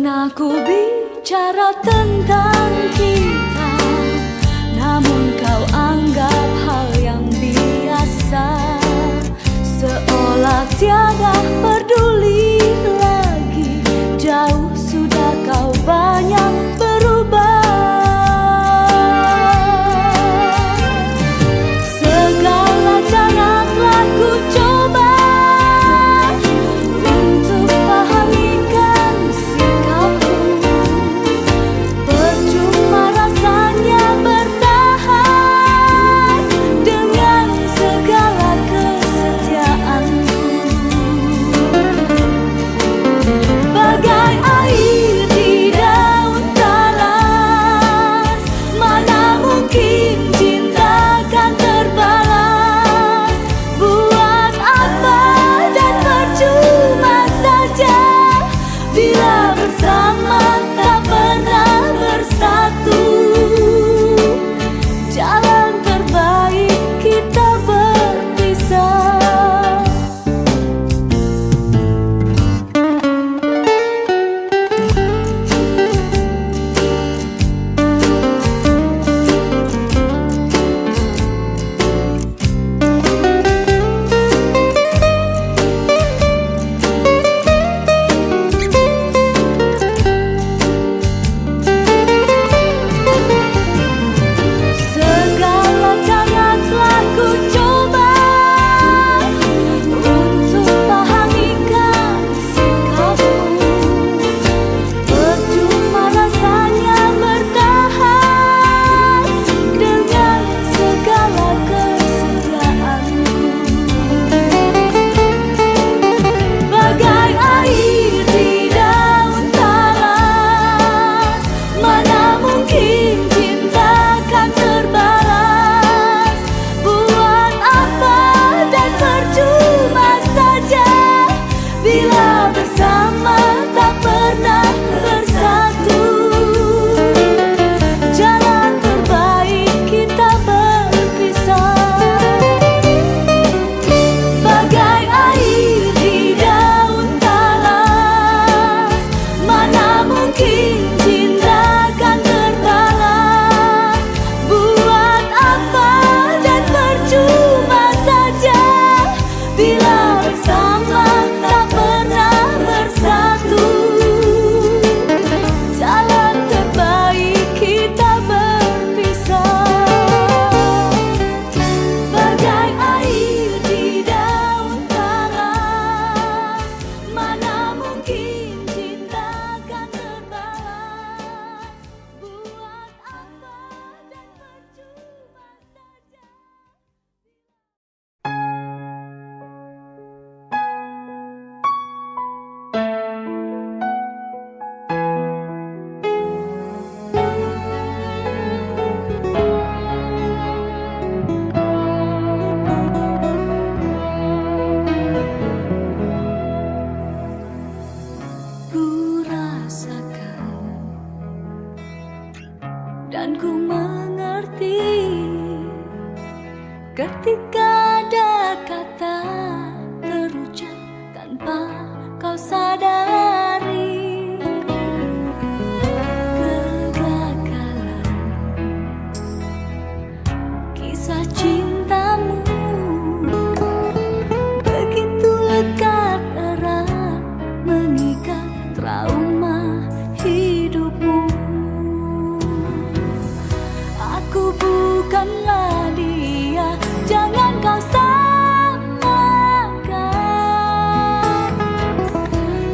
Pernah ku bicara tentang kita, namun kau anggap hal yang biasa, seolah tiada peduli lagi. Jauh sudah kau banyak berubah. Segala cara telah ku coba untuk pahamikan sikapmu. Percuma rasanya bertahan dengan segala kesetiaanku. Bagai air di daun talas, mana mungkin cinta kan terbalas. Buat apa dan percuma saja bila bersama tak pernah bersatu. Jalan terbaik kita berpisah. Segala cara telah ku coba untuk pahamikan sikapmu. Percuma rasanya bertahan dengan segala kesetiaanku. Bagai air di daun talas, mana mungkin cinta kan terbalas. Buat apa dan percuma saja bila bersama tak pernah bersatu. Jalan terbaik kita berpisah. Bagai air di daun talas, mana mungkin cinta kan terbalas. Buat apa dan percuma saja bila bersama tak pernah bersatu. Jalan terbaik kita berpisah. Bagai air di daun talas, mana mungkin cinta kan terbalas. Buat apa dan percuma saja. Ku rasakan dan ku mengerti ketika ada kata terucap tanpa kau sadari. Kegagalan kisah cintamu begitu lekat erat, mengikat trauma hidupmu. Aku bukanlah dia, jangan kau samakan.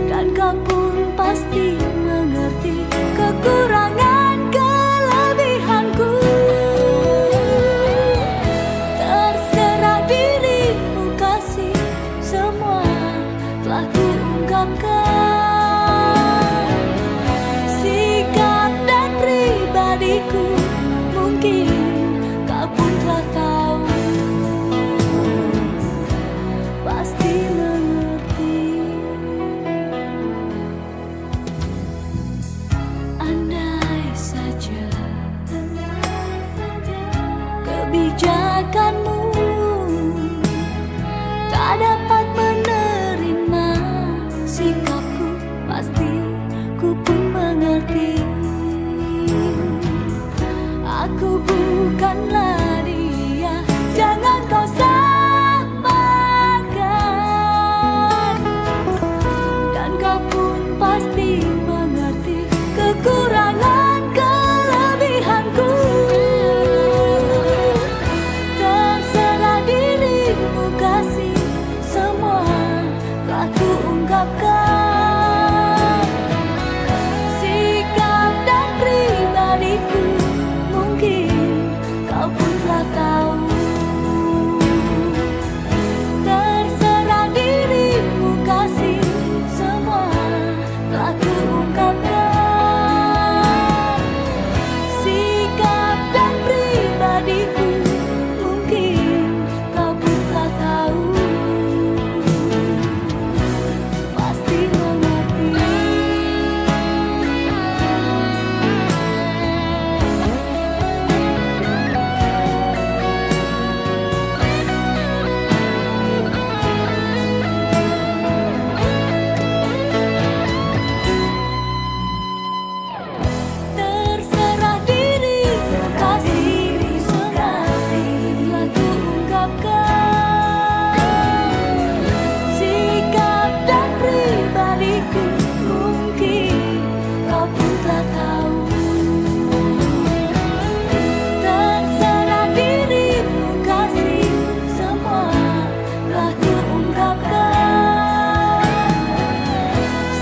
Dan kau pun pasti mengerti kekurangan kelebihanku. Terserah dirimu kasih, semua telah kuungkapkan. Sikap dan pribadiku mungkin kau pun telah tahu. Pasti mengerti. Andai saja kebijakanmu tak dapat menerima sikapku, pasti ku pun mengerti. Aku bukanlah dia, jangan kau samakan. Dan kau pun pasti mengerti kekurangan kelebihanku. Terserah dirimu kasih, semua telah ku ungkapkan. Sikap dan pribadiku mungkin kau pun telah tahu. Terserah dirimu kasih, semua telah ku ungkapkan. Sikap dan pribadiku mungkin kau pun telah tahu. Pasti mengerti. Terserah dirimu kasih, semua telah ku ungkapkan. Sikap dan pribadiku mungkin kau pun telah tahu. Terserah dirimu kasih, semua telah ku ungkapkan.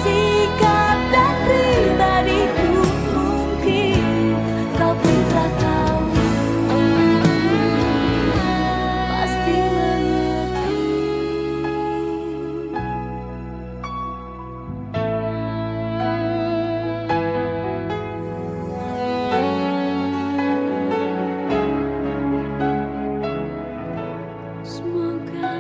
Sikap dan pribadiku mungkin kau pun telah tahu. Pasti mengerti. Semoga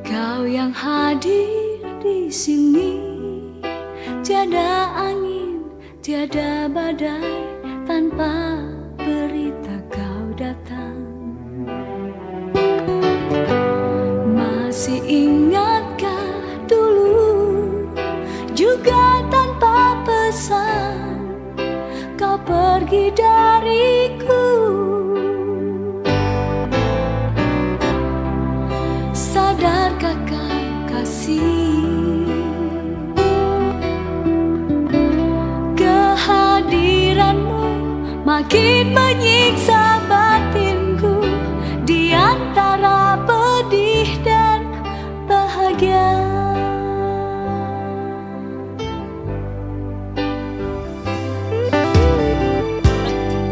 kau yang hadir di sini, tiada angin, tiada badai, tanpa berita kau datang. Masih ingatkah dulu, juga tanpa pesan, kau pergi dariku. Sadarkah kau kasih, kehadiranmu makin menyiksa batinku di antara pedih dan bahagia.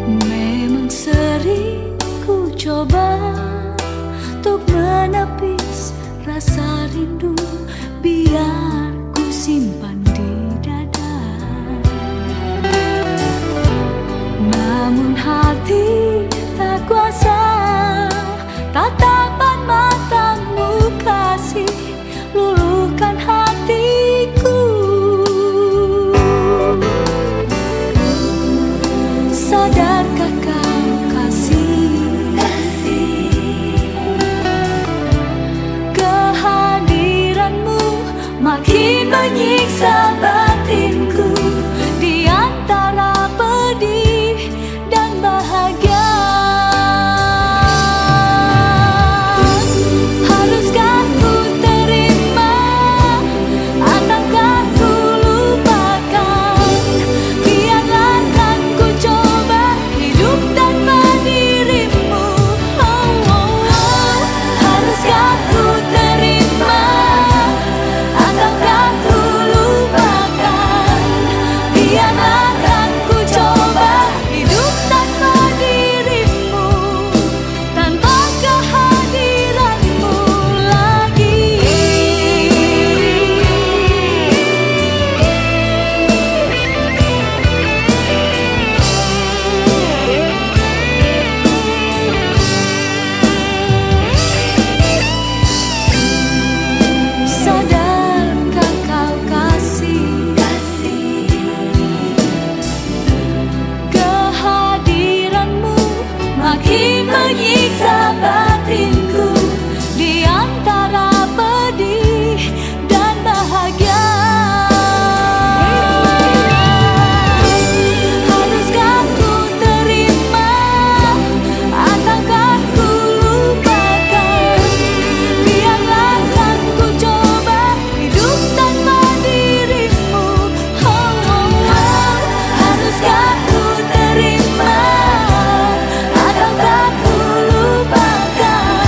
Memang sering ku coba untuk menepis rasa rindu, biar ku simpan di dada. Namun hati tak kuasa, tatapan matamu kasih luluhkan hatiku. Sadarkah kau kasih, kehadiranmu makin menyiksa batinku di antara pedih dan bahagia. Haruskah ku terima ataukah ku lupakan? Biarlah kan ku coba hidup makin menyiksa batinku di antara pedih dan bahagia. Haruskah ku terima ataukah ku lupakan? Biarlah kan ku coba hidup tanpa dirimu. Oh, oh, oh. Haruskah ku terima ataukah ku lupakan?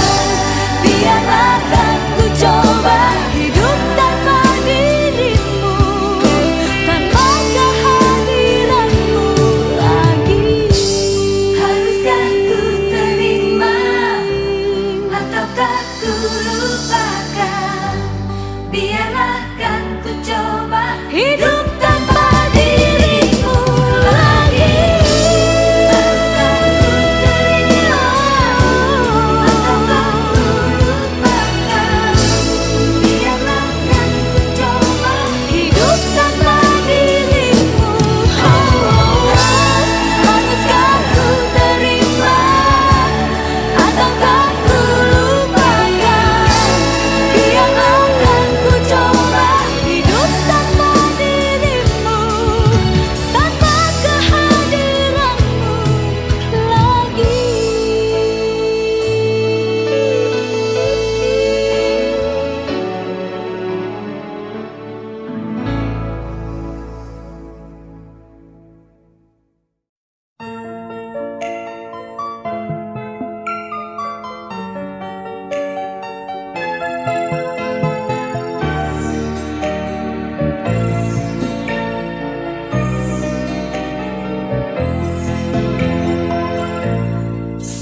Biarlah kan ku coba hidup tanpa dirimu, tanpa kehadiranmu lagi. Haruskah ku terima ataukah ku lupakan? Biarlah kan ku coba hidup tanpa dirimu lagi. Haruskah ku terima ataukah ku lupakan? Biarlah kan ku coba hidup tanpa dirimu. Oh, oh, oh. Haruskah ku terima ataukah ku lupakan? Biarlah kan ku coba hidup tanpa dirimu, tanpa kehadiranmu lagi.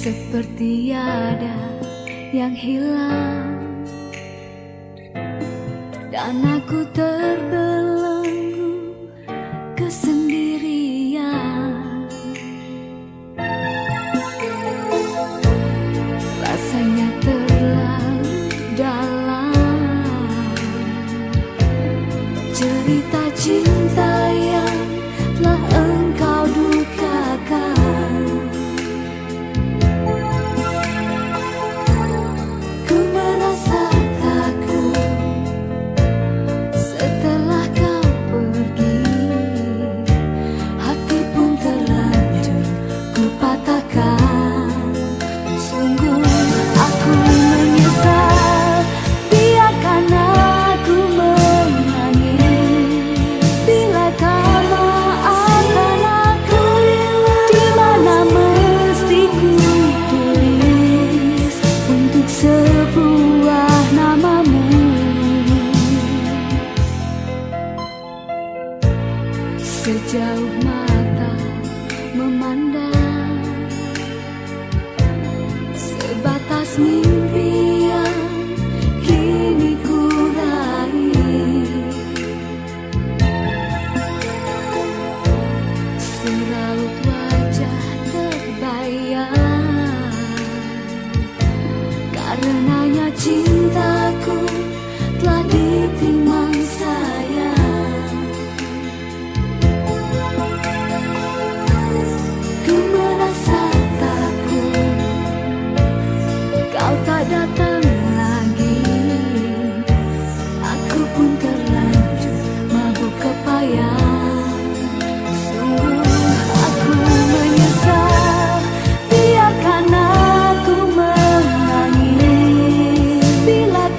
Seperti ada yang hilang dan aku terbelenggu kesendirian. Rasanya terlalu dalam cerita cinta yang telah engkau dukakan. Ku merasa takut setelah kau pergi. Hati pun terlanjur ku patahkan. Sungguh aku menyesal, biarkan aku menangis. Bila kau maafkan aku, di mana mesti ku tulis untuk sebuah namamu. Sejauh mata memandang, sebatas mimpi yang kini ku raih. Seraut wajah terbayang, karenanya cintaku telah ditimbang sayang. Ku merasa takut kau tak datang lagi. Aku pun terlanjur mabuk kepayang. Sungguh aku menyesal, biarkan aku menangis. Bila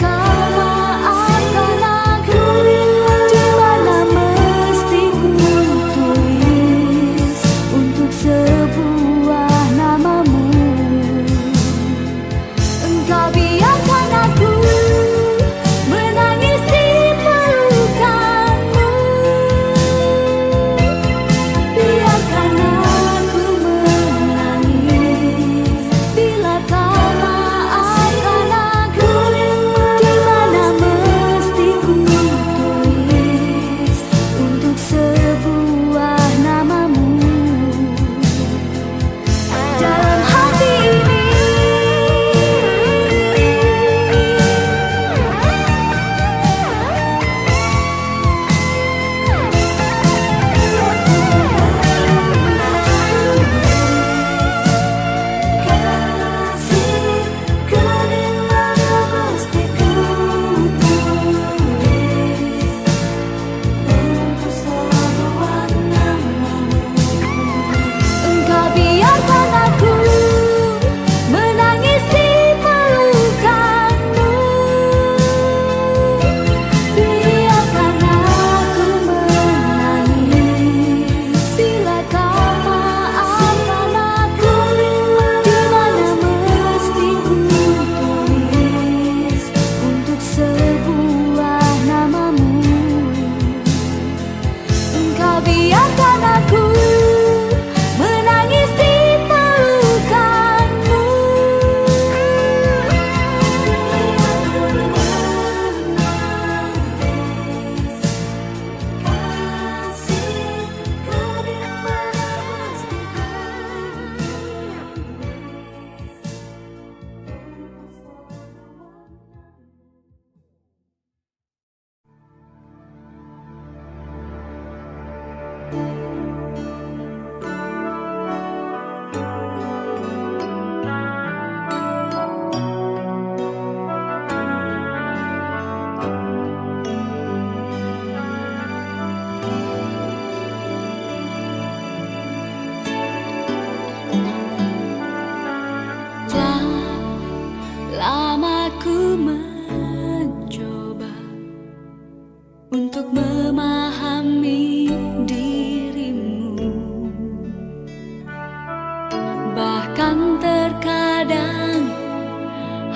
Bahkan terkadang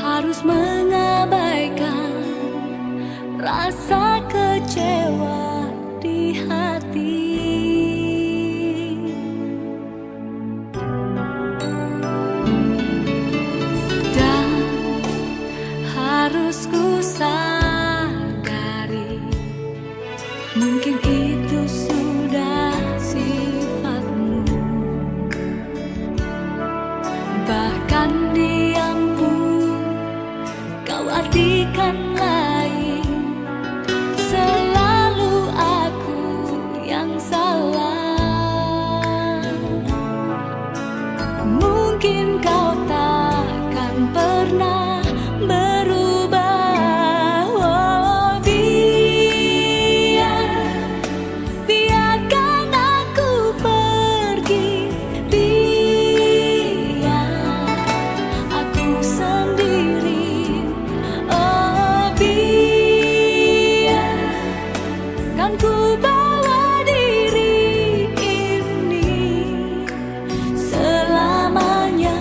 harus mengabaikan rasa kecewa di hati. Dan harus ku sadari, mungkin itu sudah sifatmu. Bahkan diam pun kau artikan lain. Selalu aku yang salah. Mungkin kau takkan pernah berubah. Oh, biarkan aku pergi. Biar aku sendiri. Oh, biarkan ku bawa diri ini selamanya.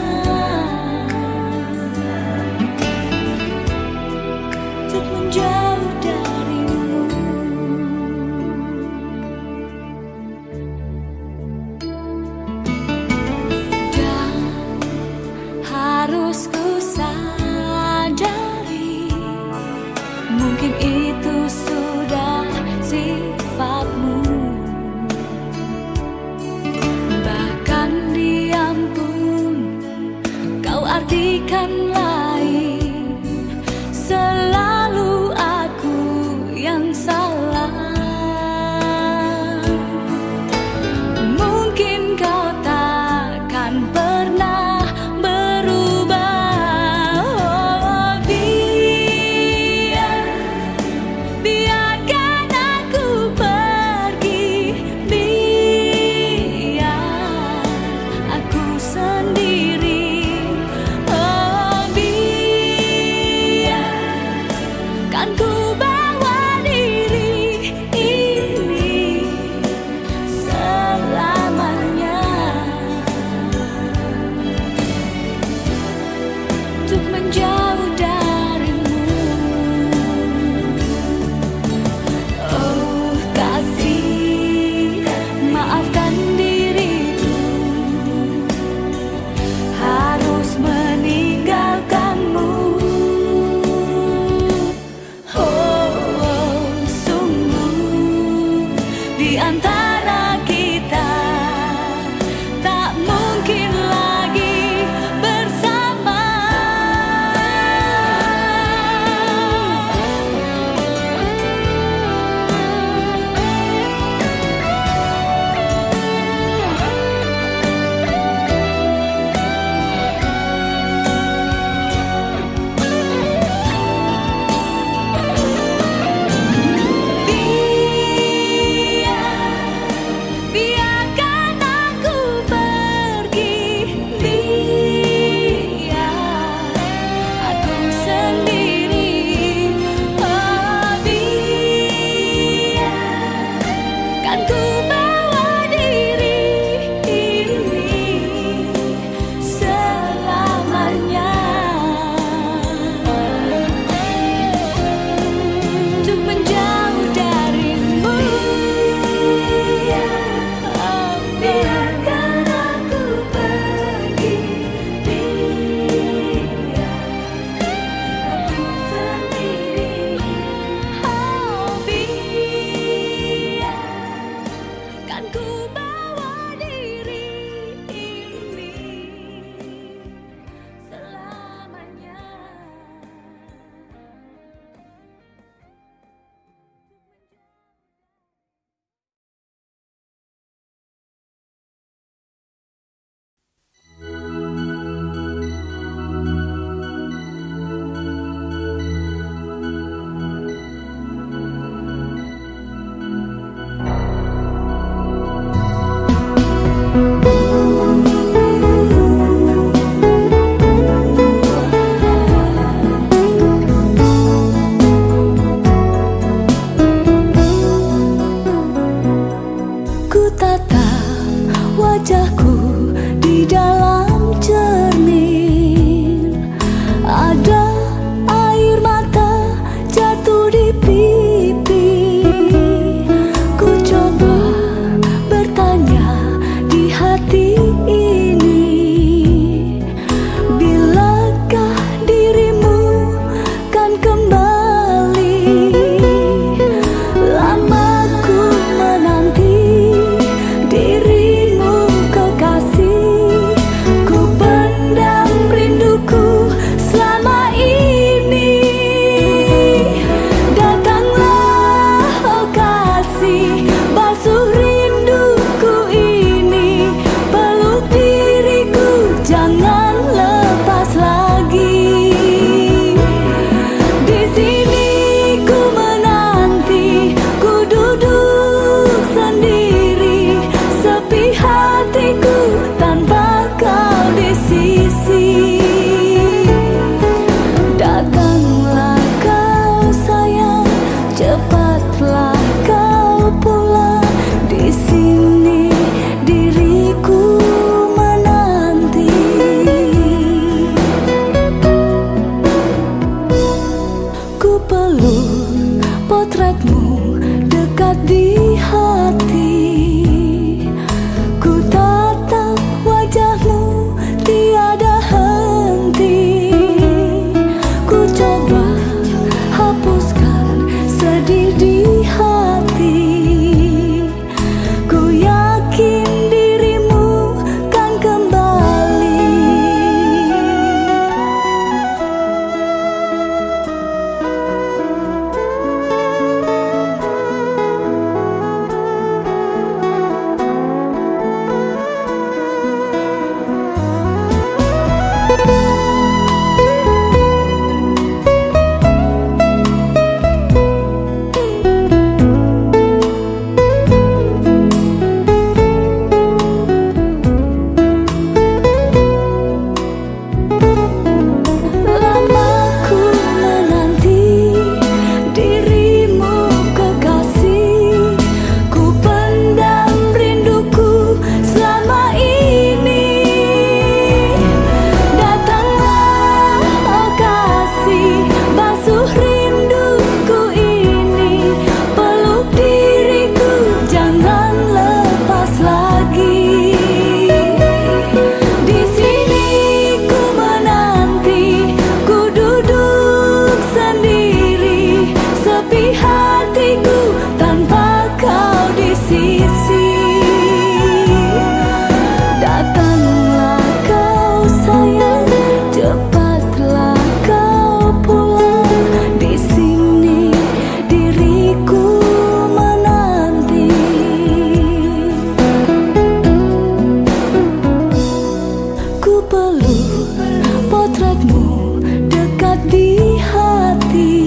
Potretmu dekat di hati,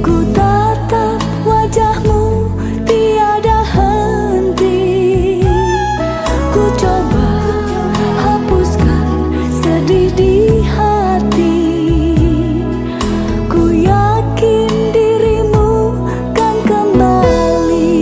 ku tatap wajahmu tiada henti. Ku coba hapuskan sedih di hati, ku yakin dirimu kan kembali.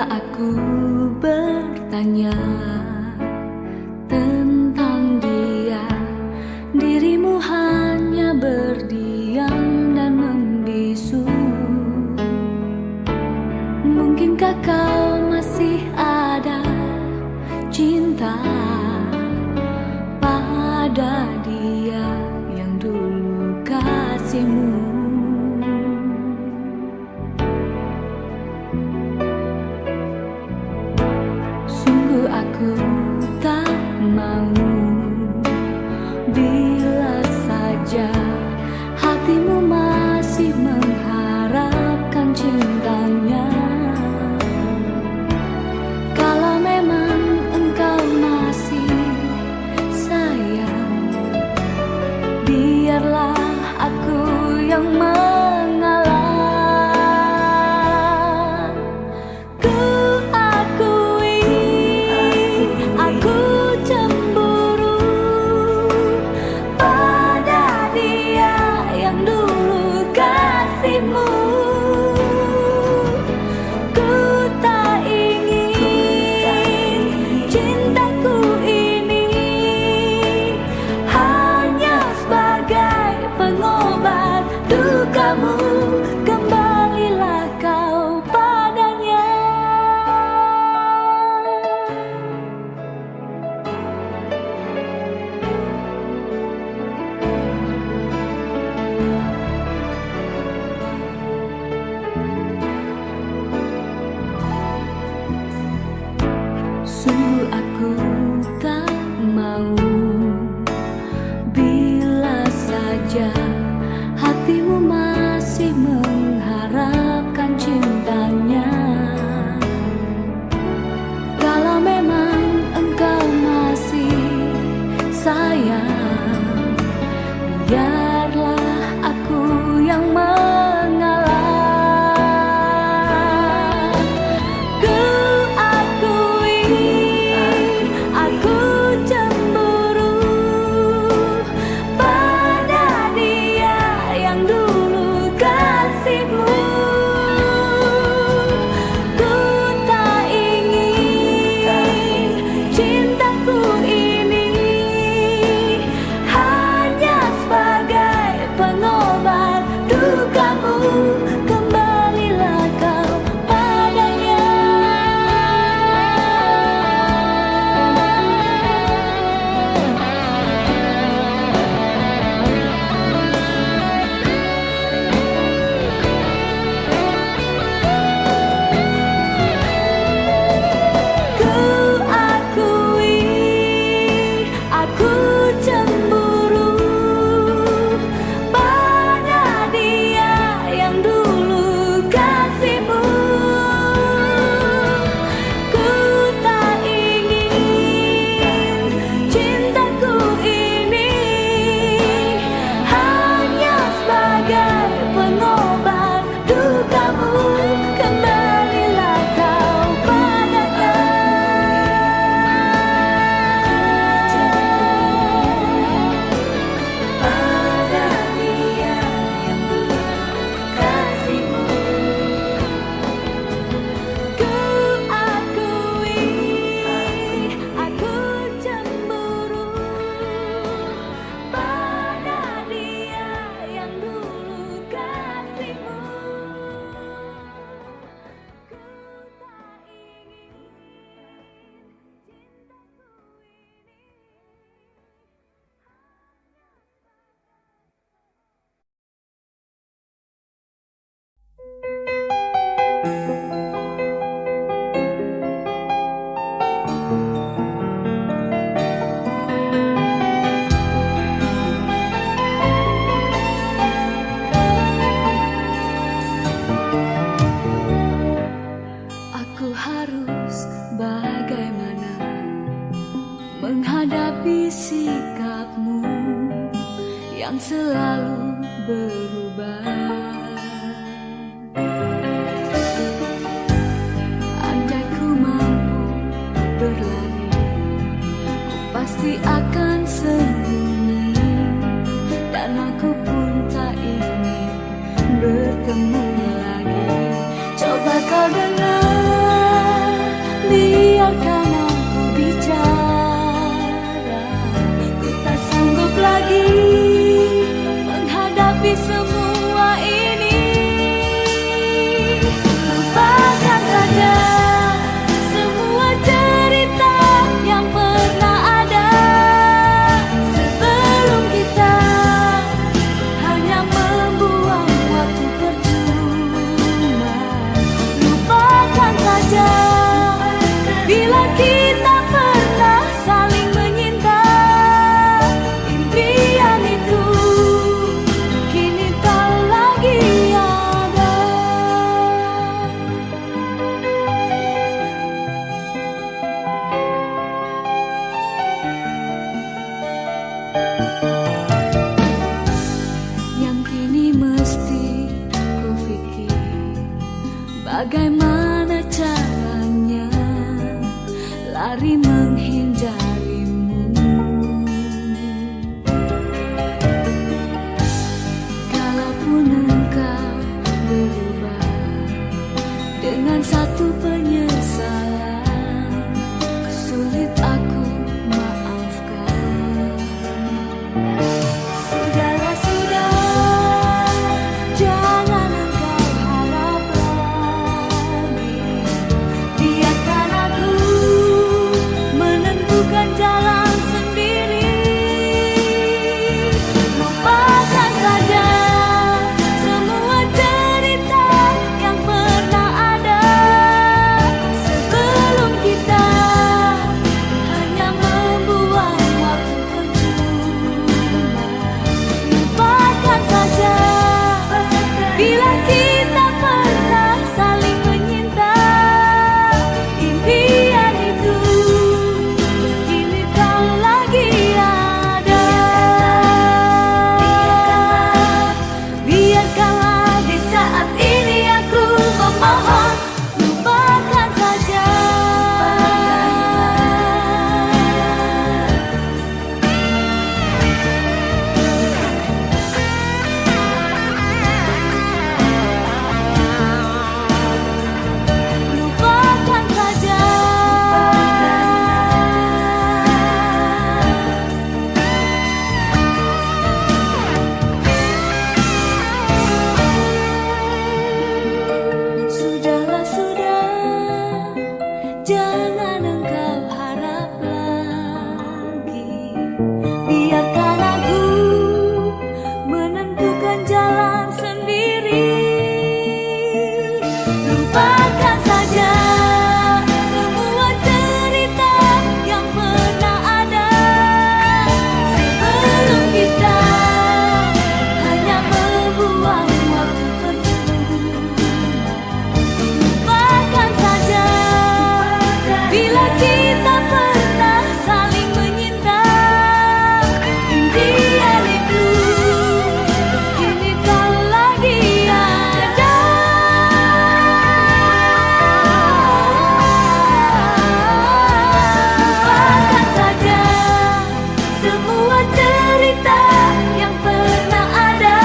aku bertanya tentang dia, dirimu hanya berdiam dan membisu. Mungkinkah kau masih ada cinta pada dia yang dulu kasihmu? Sungguh aku tak mau bila saja hatimu masih mengharapkan cintanya. Kalau memang engkau masih sayang, biarlah aku yang mengalah. Ku akui aku cemburu pada dia yang dulu kasihmu. Ku tak ingin cintaku ini hanya sebagai pengobat dukamu. Kembalilah kau padanya. Sungguh aku tak mau bila saja hatimu masih mengharapkan cintanya. Kalau memang engkau masih sayang, biarlah aku yang mengalah. Ku akui aku cemburu pada dia yang dulu kasihmu. Ku tak ingin cintaku ini hanya sebagai pengobat dukamu. Kembalilah kau padanya. Ku akui aku cemburu pada dia yang dulu kasihmu. Ku tak ingin cintaku ini hanya sebagai pengobat dukamu. Kembalilah kau padanya. Pada dia yang dulu kasihmu. Ku akui aku cemburu pada dia yang dulu kasihmu. Ku tak ingin cintaku ini. Aku harus bagaimana menghadapi sikapmu yang selalu berubah. Andai ku mampu berlari, ku pasti akan sembunyi, dan aku pun tak ingin bertemu lagi. Coba kau dengar Bagaimana caranya lari menghindarimu? Kalaupun engkau berubah dengan satu penyesalan, sulit aku maafkan. Sudahlah, sudah, jangan engkau harap lagi. Biarkan aku menentukan jalan sendiri. Lupakan saja semua cerita yang pernah ada sebelum kita hanya membuang waktu percuma. Lupakan saja bila kita pernah saling menyinta. Impian itu kini tak lagi ada. Biarkanlah di saat ini aku memohon, lupakan saja. Lupakan saja. Sudahlah, sudah, jangan engkau harap lagi. Biarkan aku menentukan jalan sendiri. Lupakan saja semua cerita yang pernah ada sebelum kita hanya membuang waktu percuma. Lupakan saja bila kita pernah saling menyinta. Impian itu kini tak lagi ada. Lupakan saja semua cerita yang pernah ada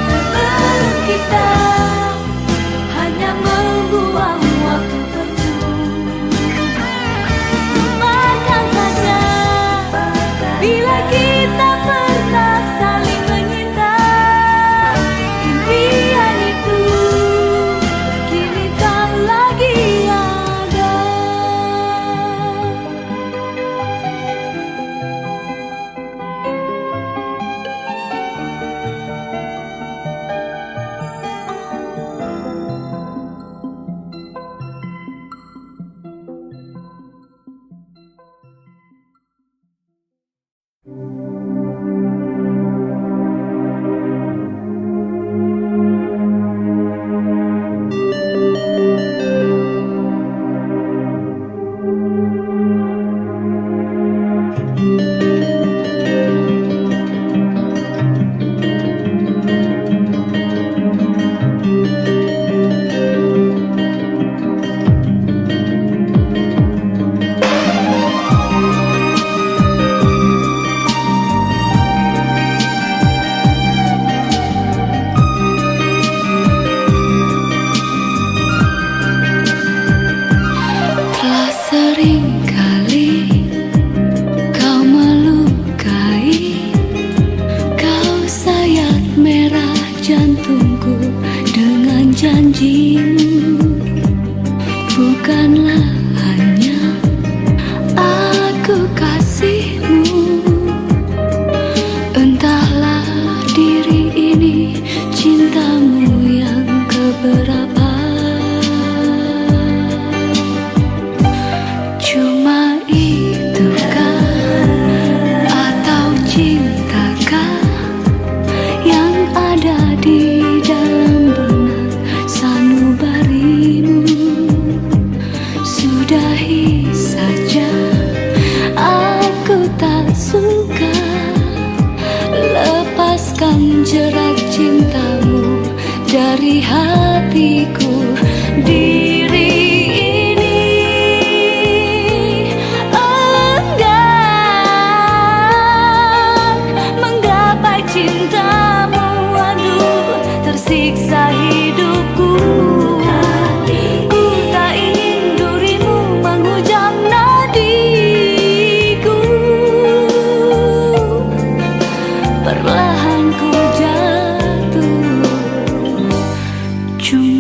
sebelum kita hanya membuang waktu percuma. Lupakan saja bila kita pernah saling menyinta. Impian itu kini tak lagi ada. Telah sering kali kau melukai, kau sayat merah jantungku dengan janjimu. Bukanlah hanya aku kasihmu, entahlah diri ini cintamu yang keberapa. Cuma itukah atau cintakah yang ada di dalam benak sanubarimu? Sudahi saja, aku tak suka. Lepaskan jerat cintamu dari hatiku. hidupku. Ku tak ingin durimu menghujam nadiku. Perlahan ku jatuh, cuma